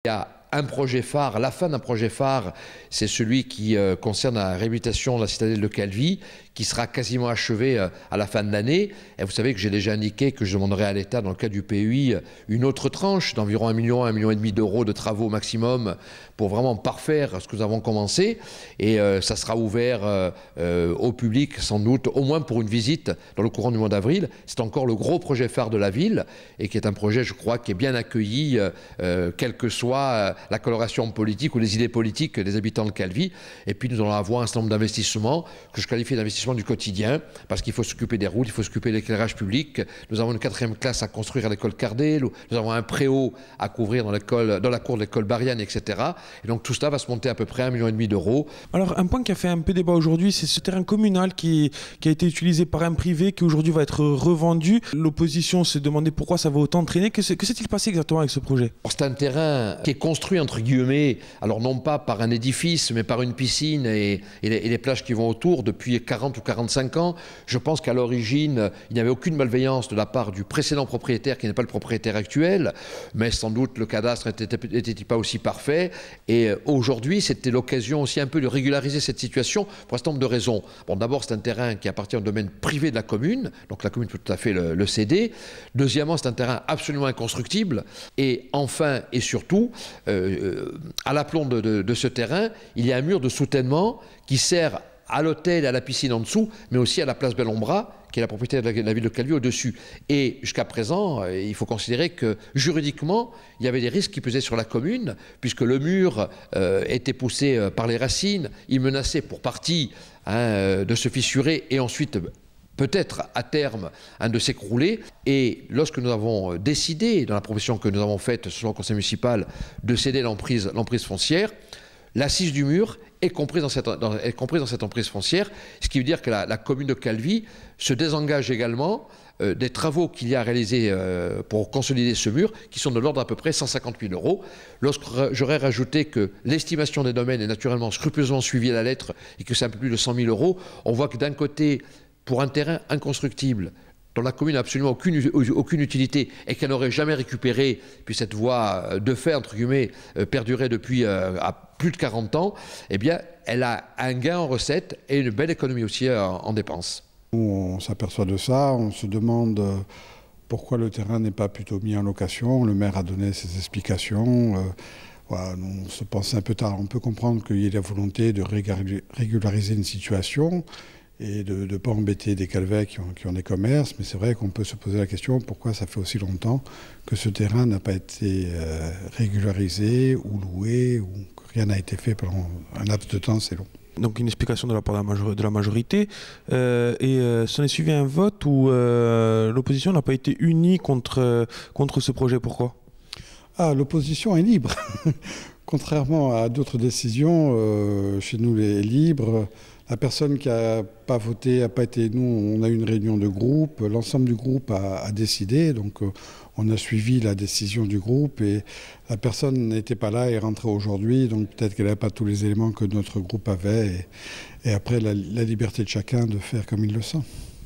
Il y a un projet phare, la fin d'un projet phare, c'est celui qui concerne la réhabilitation de la citadelle de Calvi, qui sera quasiment achevé à la fin de l'année. Et vous savez que j'ai déjà indiqué que je demanderai à l'État, dans le cadre du PUI, une autre tranche d'environ 1 million, 1,5 million d'euros de travaux au maximum pour vraiment parfaire ce que nous avons commencé. Et ça sera ouvert au public sans doute, au moins pour une visite dans le courant du mois d'avril. C'est encore le gros projet phare de la ville et qui est un projet, je crois, qui est bien accueilli, quelle que soit la coloration politique ou les idées politiques des habitants de Calvi. Et puis nous allons avoir un certain nombre d'investissements que je qualifie d'investissements du quotidien, parce qu'il faut s'occuper des routes, il faut s'occuper de l'éclairage public. Nous avons une 4e classe à construire à l'école Cardel, nous avons un préau à couvrir dans la cour de l'école Bariane, etc. Et donc tout cela va se monter à peu près 1,5 million d'euros. Alors un point qui a fait un peu débat aujourd'hui, c'est ce terrain communal qui a été utilisé par un privé, qui aujourd'hui va être revendu. L'opposition s'est demandé pourquoi ça va autant traîner. Que s'est-il passé exactement avec ce projet? C'est un terrain qui est construit entre guillemets, alors non pas par un édifice, mais par une piscine et les plages qui vont autour depuis 40 ou 45 ans. Je pense qu'à l'origine, il n'y avait aucune malveillance de la part du précédent propriétaire, qui n'est pas le propriétaire actuel, mais sans doute le cadastre n'était pas aussi parfait. Et aujourd'hui, c'était l'occasion aussi un peu de régulariser cette situation pour un certain nombre de raisons. Bon, d'abord, c'est un terrain qui appartient au domaine privé de la commune, donc la commune peut tout à fait le céder. Deuxièmement, c'est un terrain absolument inconstructible. Et enfin et surtout, à l'aplomb de ce terrain, il y a un mur de soutènement qui sert à l'hôtel et à la piscine en dessous, mais aussi à la place Bellombra, qui est la propriété de la ville de Calvi au-dessus. Et jusqu'à présent, il faut considérer que juridiquement, il y avait des risques qui pesaient sur la commune, puisque le mur était poussé par les racines, il menaçait pour partie de se fissurer et ensuite peut-être à terme de s'écrouler. Et lorsque nous avons décidé, dans la proposition que nous avons faite selon le conseil municipal, de céder l'emprise foncière, l'assise du mur est comprise dans cette emprise foncière, ce qui veut dire que la commune de Calvi se désengage également des travaux qu'il y a à réaliser pour consolider ce mur, qui sont de l'ordre à peu près 150 000 euros. Lorsque j'aurais rajouté que l'estimation des domaines est naturellement scrupuleusement suivie à la lettre et que c'est un peu plus de 100 000 euros, on voit que d'un côté, pour un terrain inconstructible, dont la commune n'a absolument aucune utilité et qu'elle n'aurait jamais récupéré, puis cette voie de fait, entre guillemets, perdurait depuis à plus de 40 ans, eh bien, elle a un gain en recettes et une belle économie aussi en dépenses. On s'aperçoit de ça, on se demande pourquoi le terrain n'est pas plutôt mis en location. Le maire a donné ses explications. Voilà, on se pensait un peu tard. On peut comprendre qu'il y ait la volonté de régulariser une situation et de ne pas embêter des calvets qui ont des commerces. Mais c'est vrai qu'on peut se poser la question pourquoi ça fait aussi longtemps que ce terrain n'a pas été régularisé ou loué, ou que rien n'a été fait pendant un laps de temps assez long. Donc une explication de la part de la majorité. S'en est suivi un vote où l'opposition n'a pas été unie contre ce projet. Pourquoi? L'opposition est libre. Contrairement à d'autres décisions, chez nous les libres, la personne qui n'a pas voté n'a pas été... Nous, on a eu une réunion de groupe, l'ensemble du groupe a décidé, donc on a suivi la décision du groupe et la personne n'était pas là et est rentrée aujourd'hui, donc peut-être qu'elle n'avait pas tous les éléments que notre groupe avait et après la liberté de chacun de faire comme il le sent.